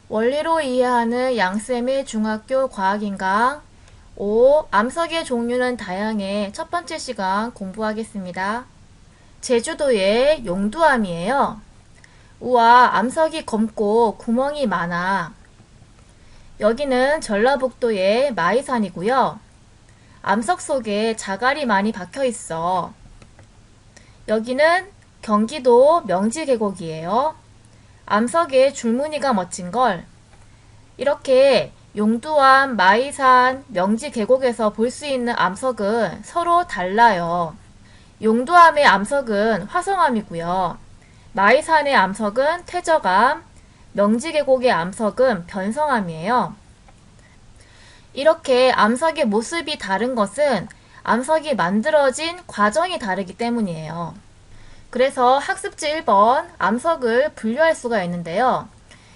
원리로 이해하는 양쌤의 중학교 과학인강 5. 암석의 종류는 다양해. 첫 번째 시간 공부하겠습니다. 제주도의 용두암이에요. 우와, 암석이 검고 구멍이 많아. 여기는 전라북도의 마이산이고요. 암석 속에 자갈이 많이 박혀 있어. 여기는 경기도 명지계곡이에요. 암석의 줄무늬가 멋진걸. 이렇게 용두암, 마이산, 명지계곡에서 볼 수 있는 암석은 서로 달라요. 용두암의 암석은 화성암이고요. 마이산의 암석은 퇴적암, 명지계곡의 암석은 변성암이에요. 이렇게 암석의 모습이 다른 것은 암석이 만들어진 과정이 다르기 때문이에요. 그래서 학습지 1번 암석을 분류할 수가 있는데요.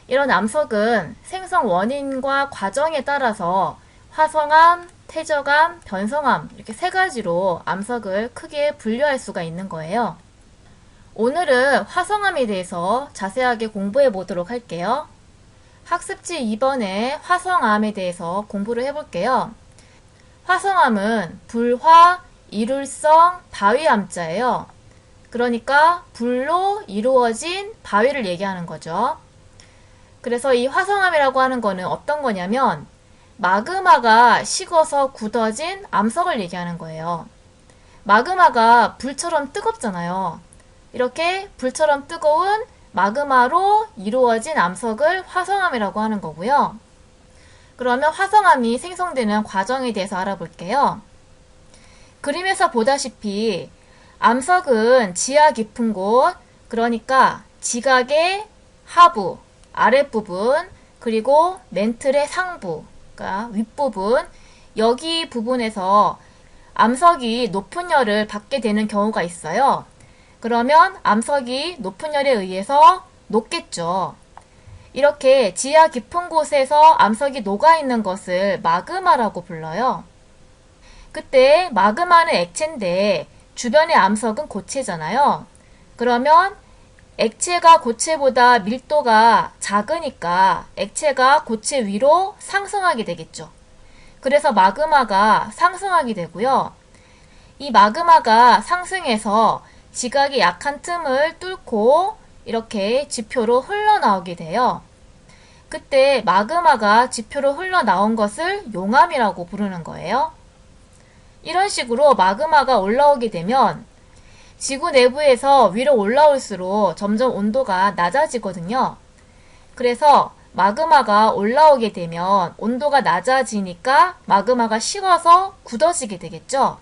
이런 암석은 생성 원인과 과정에 따라서 화성암, 퇴적암, 변성암 이렇게 세 가지로 암석을 크게 분류할 수가 있는 거예요. 오늘은 화성암에 대해서 자세하게 공부해 보도록 할게요. 학습지 2번에 화성암에 대해서 공부를 해볼게요. 화성암은 불화, 이룰성, 바위암자예요. 그러니까 불로 이루어진 바위를 얘기하는 거죠. 그래서 이 화성암이라고 하는 거는 어떤 거냐면 마그마가 식어서 굳어진 암석을 얘기하는 거예요. 마그마가 불처럼 뜨겁잖아요. 이렇게 불처럼 뜨거운 마그마로 이루어진 암석을 화성암이라고 하는 거고요. 그러면 화성암이 생성되는 과정에 대해서 알아볼게요. 그림에서 보다시피 암석은 지하 깊은 곳, 그러니까 지각의 하부, 아랫부분, 그리고 멘틀의 상부, 그러니까 윗부분, 여기 부분에서 암석이 높은 열을 받게 되는 경우가 있어요. 그러면 암석이 높은 열에 의해서 녹겠죠. 이렇게 지하 깊은 곳에서 암석이 녹아있는 것을 마그마라고 불러요. 그때 마그마는 액체인데 주변의 암석은 고체잖아요. 그러면 액체가 고체보다 밀도가 작으니까 액체가 고체 위로 상승하게 되겠죠. 그래서 마그마가 상승하게 되고요. 이 마그마가 상승해서 지각이 약한 틈을 뚫고 이렇게 지표로 흘러나오게 돼요. 그때 마그마가 지표로 흘러나온 것을 용암이라고 부르는 거예요. 이런 식으로 마그마가 올라오게 되면 지구 내부에서 위로 올라올수록 점점 온도가 낮아지거든요. 그래서 마그마가 올라오게 되면 온도가 낮아지니까 마그마가 식어서 굳어지게 되겠죠.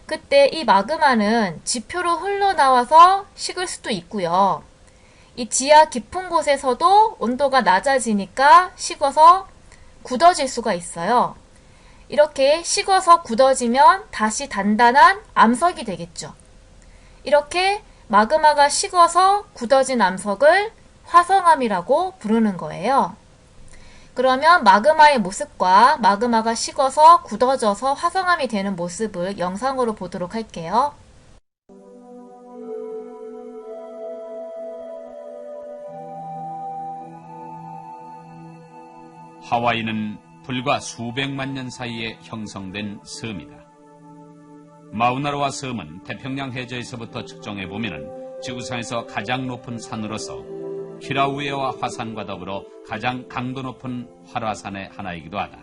그때 이 마그마는 지표로 흘러나와서 식을 수도 있고요. 이 지하 깊은 곳에서도 온도가 낮아지니까 식어서 굳어질 수가 있어요. 이렇게 식어서 굳어지면 다시 단단한 암석이 되겠죠. 이렇게 마그마가 식어서 굳어진 암석을 화성암이라고 부르는 거예요. 그러면 마그마의 모습과 마그마가 식어서 굳어져서 화성암이 되는 모습을 영상으로 보도록 할게요. 하와이는 불과 수백만 년 사이에 형성된 섬이다. 마우나로아 섬은 태평양 해저에서부터 측정해보면 지구상에서 가장 높은 산으로서 키라우에와 화산과 더불어 가장 강도 높은 활화산의 하나이기도 하다.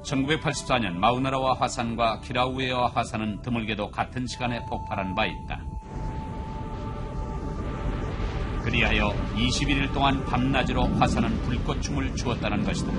1984년 마우나로아 화산과 키라우에와 화산은 드물게도 같은 시간에 폭발한 바 있다. 그리하여 21일 동안 밤낮으로 화산은 불꽃춤을 추었다는 것이다.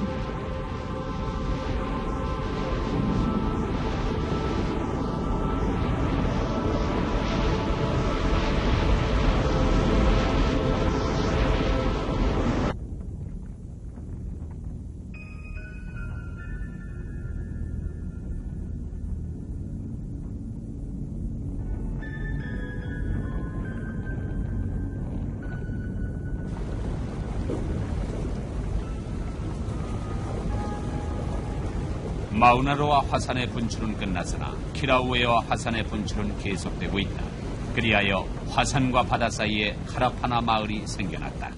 마우나로아 화산의 분출은 끝났으나 키라우에와 화산의 분출은 계속되고 있다. 그리하여 화산과 바다 사이에 카라파나 마을이 생겨났다.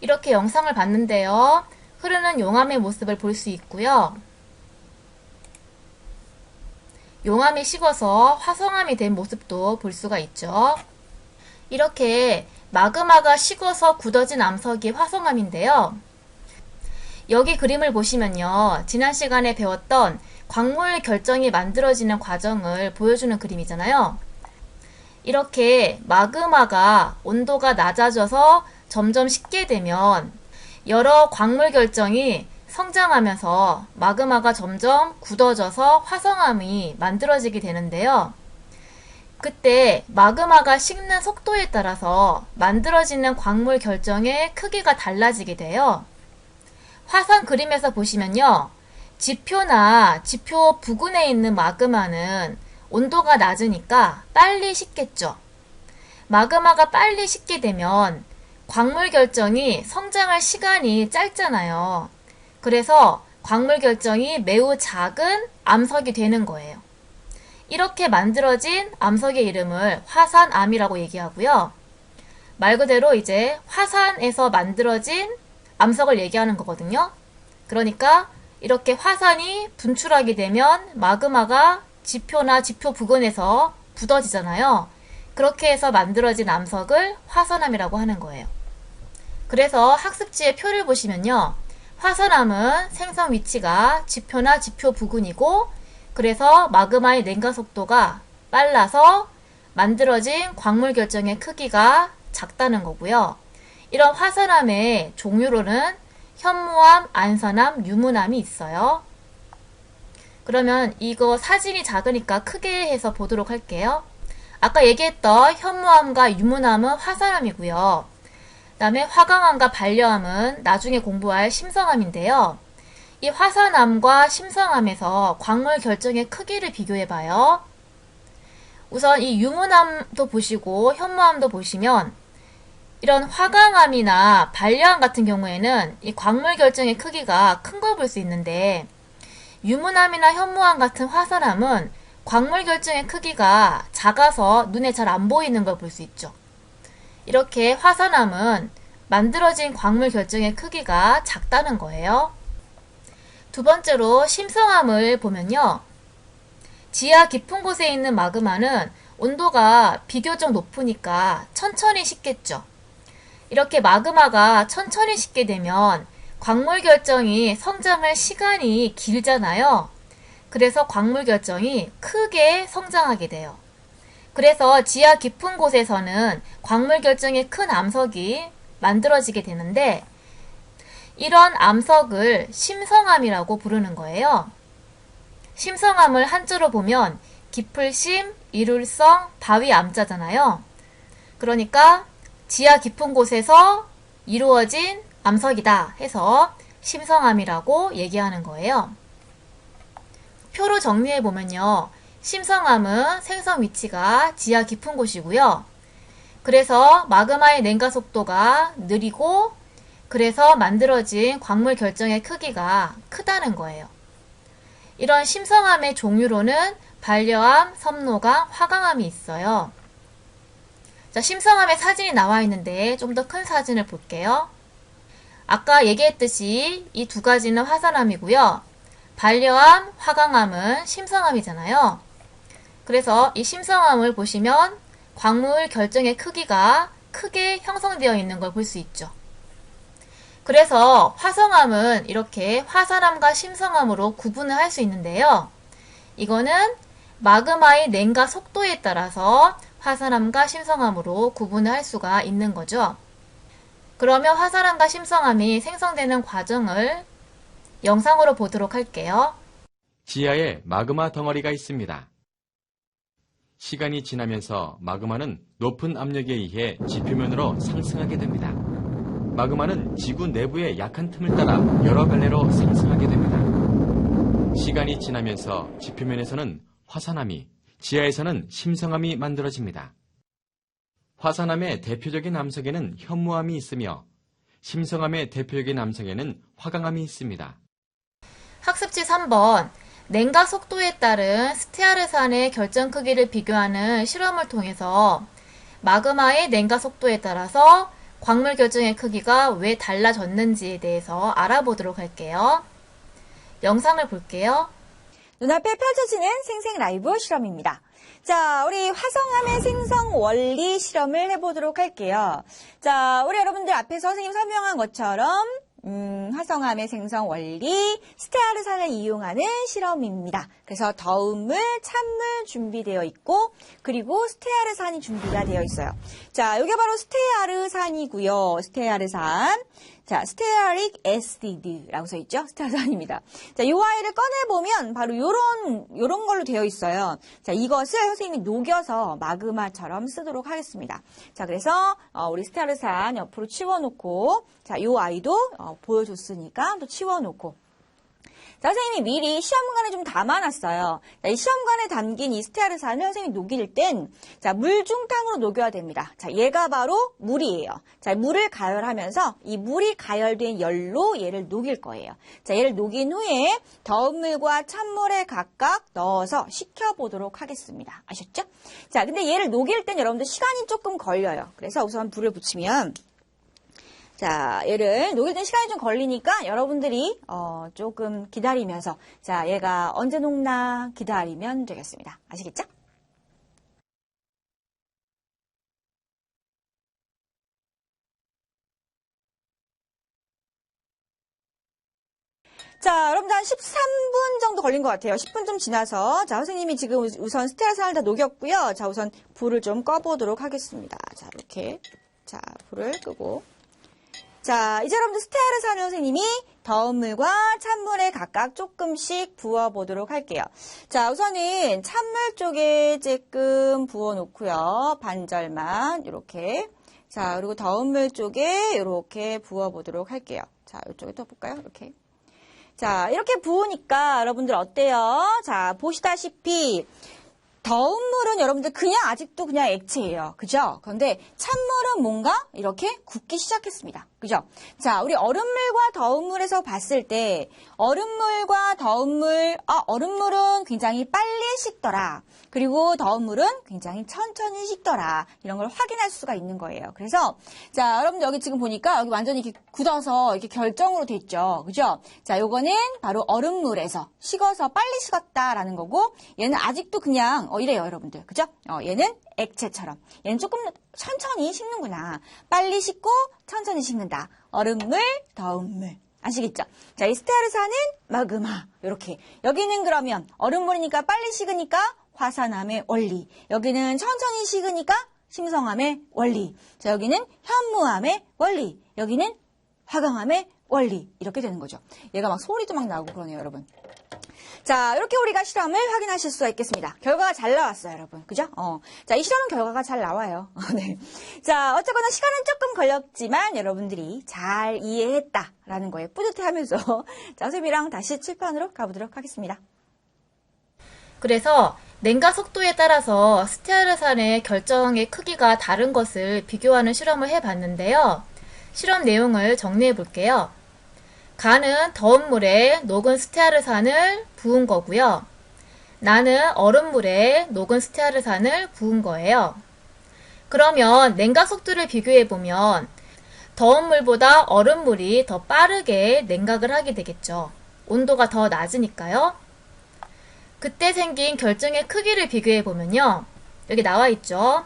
이렇게 영상을 봤는데요. 흐르는 용암의 모습을 볼 수 있고요. 용암이 식어서 화성암이 된 모습도 볼 수가 있죠. 이렇게 마그마가 식어서 굳어진 암석이 화성암인데요. 여기 그림을 보시면요. 지난 시간에 배웠던 광물 결정이 만들어지는 과정을 보여주는 그림이잖아요. 이렇게 마그마가 온도가 낮아져서 점점 식게 되면 여러 광물 결정이 성장하면서 마그마가 점점 굳어져서 화성암이 만들어지게 되는데요. 그때 마그마가 식는 속도에 따라서 만들어지는 광물 결정의 크기가 달라지게 돼요. 화산 그림에서 보시면요. 지표나 지표 부근에 있는 마그마는 온도가 낮으니까 빨리 식겠죠. 마그마가 빨리 식게 되면 광물 결정이 성장할 시간이 짧잖아요. 그래서 광물 결정이 매우 작은 암석이 되는 거예요. 이렇게 만들어진 암석의 이름을 화산암이라고 얘기하고요. 말 그대로 이제 화산에서 만들어진 암석을 얘기하는 거거든요. 그러니까 이렇게 화산이 분출하게 되면 마그마가 지표나 지표 부근에서 굳어지잖아요. 그렇게 해서 만들어진 암석을 화산암이라고 하는 거예요. 그래서 학습지의 표를 보시면요. 화산암은 생성 위치가 지표나 지표 부근이고 그래서 마그마의 냉각 속도가 빨라서 만들어진 광물 결정의 크기가 작다는 거고요. 이런 화산암의 종류로는 현무암, 안산암, 유문암이 있어요. 그러면 이거 사진이 작으니까 크게 해서 보도록 할게요. 아까 얘기했던 현무암과 유문암은 화산암이고요. 그 다음에 화강암과 반려암은 나중에 공부할 심성암인데요. 이 화산암과 심성암에서 광물 결정의 크기를 비교해봐요. 우선 이 유문암도 보시고 현무암도 보시면 이런 화강암이나 반려암 같은 경우에는 이 광물 결정의 크기가 큰 걸 볼 수 있는데 유문암이나 현무암 같은 화산암은 광물 결정의 크기가 작아서 눈에 잘 안 보이는 걸 볼 수 있죠. 이렇게 화산암은 만들어진 광물 결정의 크기가 작다는 거예요. 두 번째로 심성암을 보면요. 지하 깊은 곳에 있는 마그마는 온도가 비교적 높으니까 천천히 식겠죠. 이렇게 마그마가 천천히 식게 되면 광물 결정이 성장할 시간이 길잖아요. 그래서 광물 결정이 크게 성장하게 돼요. 그래서 지하 깊은 곳에서는 광물 결정이 큰 암석이 만들어지게 되는데 이런 암석을 심성암이라고 부르는 거예요. 심성암을 한자로 보면 깊을심, 이룰성, 바위 암자잖아요. 그러니까 지하 깊은 곳에서 이루어진 암석이다 해서 심성암이라고 얘기하는 거예요. 표로 정리해 보면요. 심성암은 생성 위치가 지하 깊은 곳이고요. 그래서 마그마의 냉각 속도가 느리고 그래서 만들어진 광물 결정의 크기가 크다는 거예요. 이런 심성암의 종류로는 반려암, 섭노강, 화강암이 있어요. 자, 심성암의 사진이 나와 있는데 좀 더 큰 사진을 볼게요. 아까 얘기했듯이 이 두 가지는 화산암이고요. 반려암, 화강암은 심성암이잖아요. 그래서 이 심성암을 보시면 광물 결정의 크기가 크게 형성되어 있는 걸 볼 수 있죠. 그래서 화성암은 이렇게 화산암과 심성암으로 구분을 할 수 있는데요. 이거는 마그마의 냉각 속도에 따라서 화산암과 심성암으로 구분을 할 수가 있는 거죠. 그러면 화산암과 심성암이 생성되는 과정을 영상으로 보도록 할게요. 지하에 마그마 덩어리가 있습니다. 시간이 지나면서 마그마는 높은 압력에 의해 지표면으로 상승하게 됩니다. 마그마는 지구 내부의 약한 틈을 따라 여러 갈래로 상승하게 됩니다. 시간이 지나면서 지표면에서는 화산암이, 지하에서는 심성암이 만들어집니다. 화산암의 대표적인 암석에는 현무암이 있으며 심성암의 대표적인 암석에는 화강암이 있습니다. 학습지 3번 냉각 속도에 따른 스테아르산의 결정 크기를 비교하는 실험을 통해서 마그마의 냉각 속도에 따라서 광물 결정의 크기가 왜 달라졌는지에 대해서 알아보도록 할게요. 영상을 볼게요. 눈앞에 펼쳐지는 생생 라이브 실험입니다. 자, 우리 화성암의 생성 원리 실험을 해보도록 할게요. 자, 우리 여러분들 앞에서 선생님 설명한 것처럼 화성암의 생성 원리, 스테아르산을 이용하는 실험입니다. 그래서 더운 물, 찬물 준비되어 있고, 그리고 스테아르산이 준비가 되어 있어요. 자, 이게 바로 스테아르산이고요. 스테아르산. 자, 스테아릭 애시드라고 써 있죠? 스테아르산입니다. 자, 이 아이를 꺼내보면 바로 요런 걸로 되어 있어요. 자, 이것을 선생님이 녹여서 마그마처럼 쓰도록 하겠습니다. 자, 그래서 우리 스테아르산 옆으로 치워놓고, 자, 요 아이도 보여줬으니까 또 치워놓고. 자, 선생님이 미리 시험관에 좀 담아놨어요. 자, 이 시험관에 담긴 이 스테아르산을 선생님이 녹일 땐, 자, 물중탕으로 녹여야 됩니다. 자, 얘가 바로 물이에요. 자, 물을 가열하면서 이 물이 가열된 열로 얘를 녹일 거예요. 자, 얘를 녹인 후에 더운 물과 찬물에 각각 넣어서 식혀보도록 하겠습니다. 아셨죠? 자, 근데 얘를 녹일 땐 여러분들 시간이 조금 걸려요. 그래서 우선 불을 붙이면, 자, 얘를 녹일 때 시간이 좀 걸리니까 여러분들이 조금 기다리면서, 자, 얘가 언제 녹나 기다리면 되겠습니다. 아시겠죠? 자, 여러분들 한 13분 정도 걸린 것 같아요. 10분 좀 지나서. 자, 선생님이 지금 우선 스테아르산을 다 녹였고요. 자, 우선 불을 좀 꺼보도록 하겠습니다. 자, 이렇게. 자, 불을 끄고. 자, 이제 여러분들 스테아르산을 선생님이 더운 물과 찬물에 각각 조금씩 부어보도록 할게요. 자, 우선은 찬물 쪽에 조금 부어놓고요. 반절만 이렇게. 자, 그리고 더운 물 쪽에 이렇게 부어보도록 할게요. 자, 이쪽에 또 볼까요? 이렇게. 자, 이렇게 부으니까 여러분들 어때요? 자, 보시다시피 더운 물은 여러분들 그냥 아직도 그냥 액체예요. 그죠? 그런데 찬물은 뭔가 이렇게 굳기 시작했습니다. 그죠? 자, 우리 얼음물과 더운 물에서 봤을 때 얼음물과 더운 물, 얼음물은 굉장히 빨리 식더라. 그리고 더운 물은 굉장히 천천히 식더라. 이런 걸 확인할 수가 있는 거예요. 그래서 자, 여러분들 여기 지금 보니까 여기 완전히 이렇게 굳어서 이렇게 결정으로 돼 있죠. 그죠? 자, 요거는 바로 얼음물에서 식어서 빨리 식었다라는 거고 얘는 아직도 그냥 이래요, 여러분들. 그죠? 얘는 액체처럼. 얘는 조금 천천히 식는구나. 빨리 식고 천천히 식는다. 얼음물, 더운 물. 아시겠죠? 자, 이 스테아르산은 마그마. 이렇게. 여기는 그러면 얼음물이니까 빨리 식으니까 화산암의 원리. 여기는 천천히 식으니까 심성암의 원리. 자, 여기는 현무암의 원리. 여기는 화강암의 원리. 이렇게 되는 거죠. 얘가 막 소리도 막 나고 그러네요, 여러분. 자, 이렇게 우리가 실험을 확인하실 수가 있겠습니다. 결과가 잘 나왔어요, 여러분. 그죠? 자, 이 실험은 결과가 잘 나와요. 네. 자, 어쨌거나 시간은 조금 걸렸지만 여러분들이 잘 이해했다라는 거에 뿌듯해하면서 자, 선생님이랑 다시 칠판으로 가보도록 하겠습니다. 그래서 냉각 속도에 따라서 스테아르산의 결정의 크기가 다른 것을 비교하는 실험을 해봤는데요. 실험 내용을 정리해 볼게요. 가는 더운 물에 녹은 스테아르산을 부은 거고요. 나는 얼음물에 녹은 스테아르산을 부은 거예요. 그러면 냉각 속도를 비교해 보면 더운 물보다 얼음물이 더 빠르게 냉각을 하게 되겠죠. 온도가 더 낮으니까요. 그때 생긴 결정의 크기를 비교해 보면요. 여기 나와 있죠.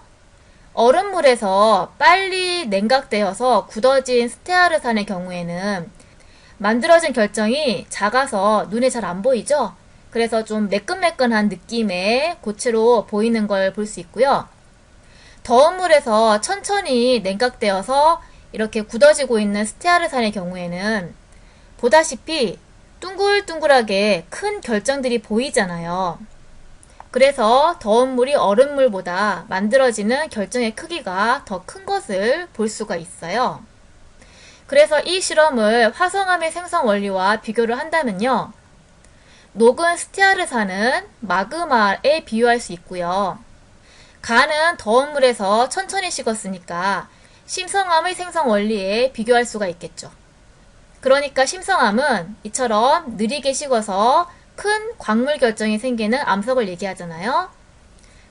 얼음물에서 빨리 냉각되어서 굳어진 스테아르산의 경우에는 만들어진 결정이 작아서 눈에 잘 안 보이죠? 그래서 좀 매끈매끈한 느낌의 고체로 보이는 걸 볼 수 있고요. 더운 물에서 천천히 냉각되어서 이렇게 굳어지고 있는 스테아르산의 경우에는 보다시피 둥글둥글하게 큰 결정들이 보이잖아요. 그래서 더운 물이 얼음물보다 만들어지는 결정의 크기가 더 큰 것을 볼 수가 있어요. 그래서 이 실험을 화성암의 생성 원리와 비교를 한다면요. 녹은 스테아르산은 마그마에 비유할 수 있고요. 간은 더운 물에서 천천히 식었으니까 심성암의 생성 원리에 비교할 수가 있겠죠. 그러니까 심성암은 이처럼 느리게 식어서 큰 광물 결정이 생기는 암석을 얘기하잖아요.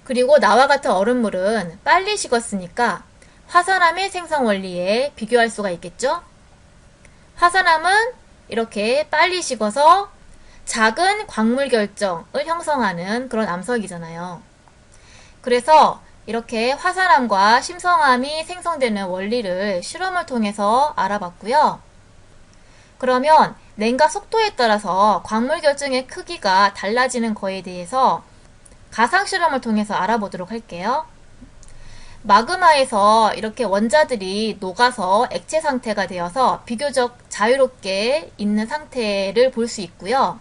그리고 나와 같은 얼음물은 빨리 식었으니까 화산암의 생성 원리에 비교할 수가 있겠죠. 화산암은 이렇게 빨리 식어서 작은 광물 결정을 형성하는 그런 암석이잖아요. 그래서 이렇게 화산암과 심성암이 생성되는 원리를 실험을 통해서 알아봤고요. 그러면 냉각 속도에 따라서 광물 결정의 크기가 달라지는 거에 대해서 가상 실험을 통해서 알아보도록 할게요. 마그마에서 이렇게 원자들이 녹아서 액체 상태가 되어서 비교적 자유롭게 있는 상태를 볼 수 있고요.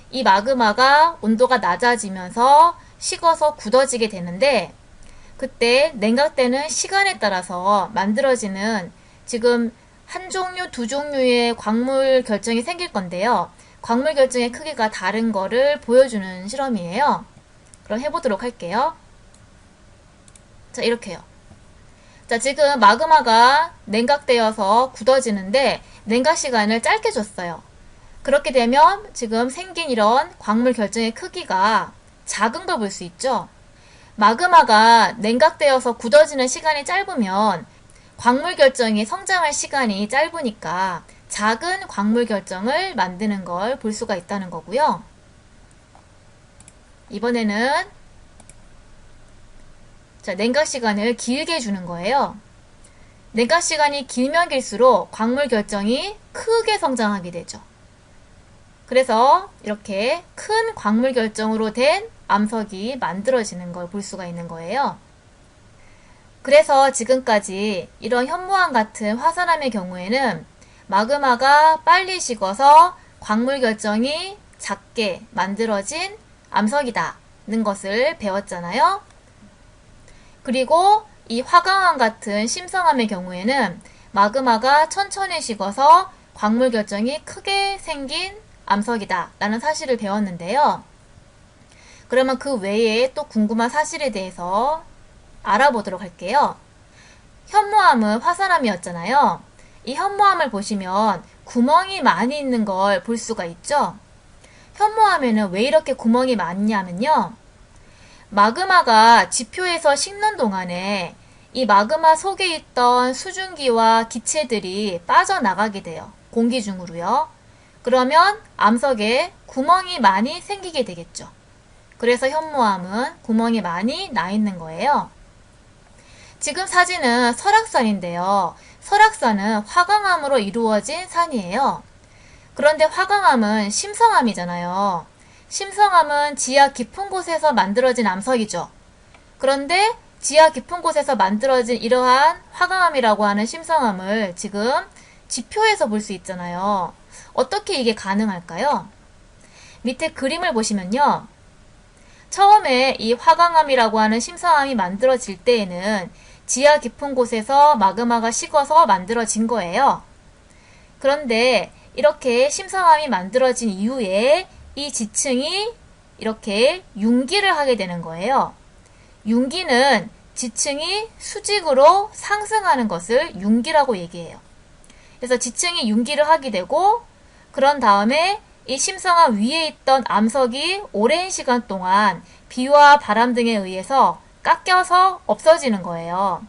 이 마그마가 온도가 낮아지면서 식어서 굳어지게 되는데 그때 냉각되는 시간에 따라서 만들어지는 지금 한 종류, 두 종류의 광물 결정이 생길 건데요. 광물 결정의 크기가 다른 거를 보여주는 실험이에요. 그럼 해보도록 할게요. 자, 이렇게요. 자, 지금 마그마가 냉각되어서 굳어지는데 냉각 시간을 짧게 줬어요. 그렇게 되면 지금 생긴 이런 광물 결정의 크기가 작은 걸 볼 수 있죠. 마그마가 냉각되어서 굳어지는 시간이 짧으면 광물 결정이 성장할 시간이 짧으니까 작은 광물 결정을 만드는 걸 볼 수가 있다는 거고요. 이번에는 자, 냉각 시간을 길게 주는 거예요. 냉각 시간이 길면 길수록 광물 결정이 크게 성장하게 되죠. 그래서 이렇게 큰 광물 결정으로 된 암석이 만들어지는 걸 볼 수가 있는 거예요. 그래서 지금까지 이런 현무암 같은 화산암의 경우에는 마그마가 빨리 식어서 광물 결정이 작게 만들어진 암석이다는 것을 배웠잖아요. 그리고 이 화강암 같은 심성암의 경우에는 마그마가 천천히 식어서 광물 결정이 크게 생긴 암석이다 라는 사실을 배웠는데요. 그러면 그 외에 또 궁금한 사실에 대해서 알아보도록 할게요. 현무암은 화산암이었잖아요. 이 현무암을 보시면 구멍이 많이 있는 걸 볼 수가 있죠. 현무암에는 왜 이렇게 구멍이 많냐면요. 마그마가 지표에서 식는 동안에 이 마그마 속에 있던 수증기와 기체들이 빠져나가게 돼요. 공기 중으로요. 그러면 암석에 구멍이 많이 생기게 되겠죠. 그래서 현무암은 구멍이 많이 나 있는 거예요. 지금 사진은 설악산인데요. 설악산은 화강암으로 이루어진 산이에요. 그런데 화강암은 심성암이잖아요. 심성암은 지하 깊은 곳에서 만들어진 암석이죠. 그런데 지하 깊은 곳에서 만들어진 이러한 화강암이라고 하는 심성암을 지금 지표에서 볼 수 있잖아요. 어떻게 이게 가능할까요? 밑에 그림을 보시면요. 처음에 이 화강암이라고 하는 심성암이 만들어질 때에는 지하 깊은 곳에서 마그마가 식어서 만들어진 거예요. 그런데 이렇게 심성암이 만들어진 이후에 이 지층이 이렇게 융기를 하게 되는 거예요. 융기는 지층이 수직으로 상승하는 것을 융기라고 얘기해요. 그래서 지층이 융기를 하게 되고 그런 다음에 이 심성암 위에 있던 암석이 오랜 시간 동안 비와 바람 등에 의해서 깎여서 없어지는 거예요.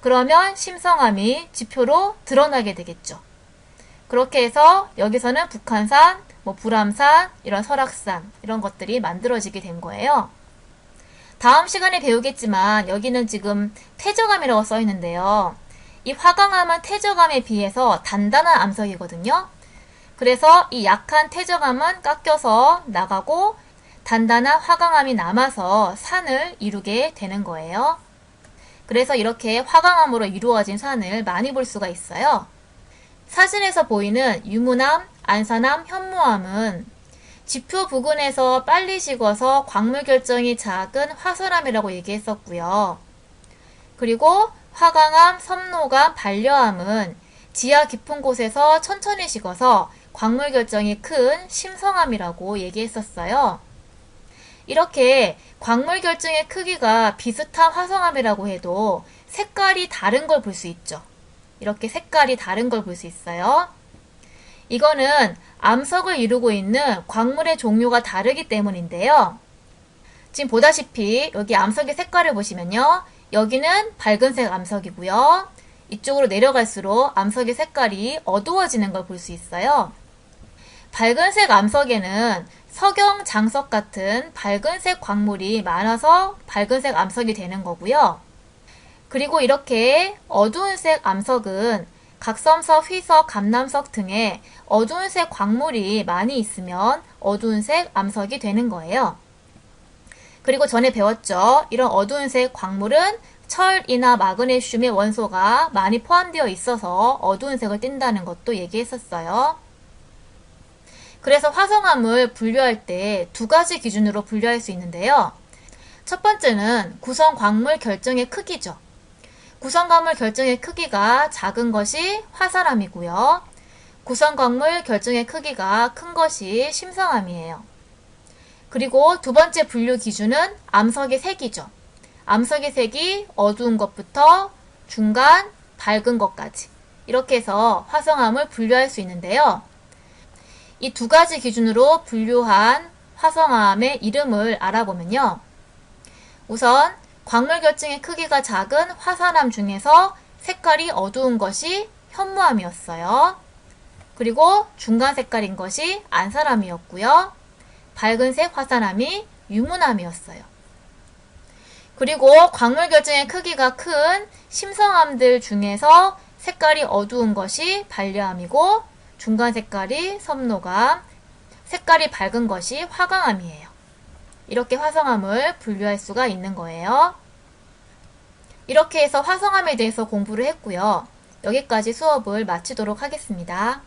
그러면 심성암이 지표로 드러나게 되겠죠. 그렇게 해서 여기서는 북한산, 불암산, 이런 설악산 이런 것들이 만들어지게 된 거예요. 다음 시간에 배우겠지만 여기는 지금 퇴적암이라고 써 있는데요. 이 화강암은 퇴적암에 비해서 단단한 암석이거든요. 그래서 이 약한 퇴적암은 깎여서 나가고 단단한 화강암이 남아서 산을 이루게 되는 거예요. 그래서 이렇게 화강암으로 이루어진 산을 많이 볼 수가 있어요. 사진에서 보이는 유문암, 안산암, 현무암은 지표 부근에서 빨리 식어서 광물 결정이 작은 화설암이라고 얘기했었고요. 그리고 화강암, 섬노암, 반려암은 지하 깊은 곳에서 천천히 식어서 광물 결정이 큰 심성암이라고 얘기했었어요. 이렇게 광물 결정의 크기가 비슷한 화성암이라고 해도 색깔이 다른 걸 볼 수 있죠. 이렇게 색깔이 다른 걸 볼 수 있어요. 이거는 암석을 이루고 있는 광물의 종류가 다르기 때문인데요. 지금 보다시피 여기 암석의 색깔을 보시면요. 여기는 밝은색 암석이고요. 이쪽으로 내려갈수록 암석의 색깔이 어두워지는 걸 볼 수 있어요. 밝은색 암석에는 석영, 장석 같은 밝은색 광물이 많아서 밝은색 암석이 되는 거고요. 그리고 이렇게 어두운 색 암석은 각섬석, 휘석, 감남석 등의 어두운 색 광물이 많이 있으면 어두운 색 암석이 되는 거예요. 그리고 전에 배웠죠. 이런 어두운 색 광물은 철이나 마그네슘의 원소가 많이 포함되어 있어서 어두운 색을 띈다는 것도 얘기했었어요. 그래서 화성암을 분류할 때 두 가지 기준으로 분류할 수 있는데요. 첫 번째는 구성 광물 결정의 크기죠. 구성 광물 결정의 크기가 작은 것이 화살암이고요. 구성 광물 결정의 크기가 큰 것이 심성암이에요. 그리고 두 번째 분류 기준은 암석의 색이죠. 암석의 색이 어두운 것부터 중간, 밝은 것까지 이렇게 해서 화성암을 분류할 수 있는데요. 이 두 가지 기준으로 분류한 화성암의 이름을 알아보면요. 우선 광물 결정의 크기가 작은 화산암 중에서 색깔이 어두운 것이 현무암이었어요. 그리고 중간 색깔인 것이 안산암이었고요. 밝은색 화산암이 유문암이었어요. 그리고 광물 결정의 크기가 큰 심성암들 중에서 색깔이 어두운 것이 반려암이고 중간 색깔이 섬노암, 색깔이 밝은 것이 화강암이에요. 이렇게 화성암을 분류할 수가 있는 거예요. 이렇게 해서 화성암에 대해서 공부를 했고요. 여기까지 수업을 마치도록 하겠습니다.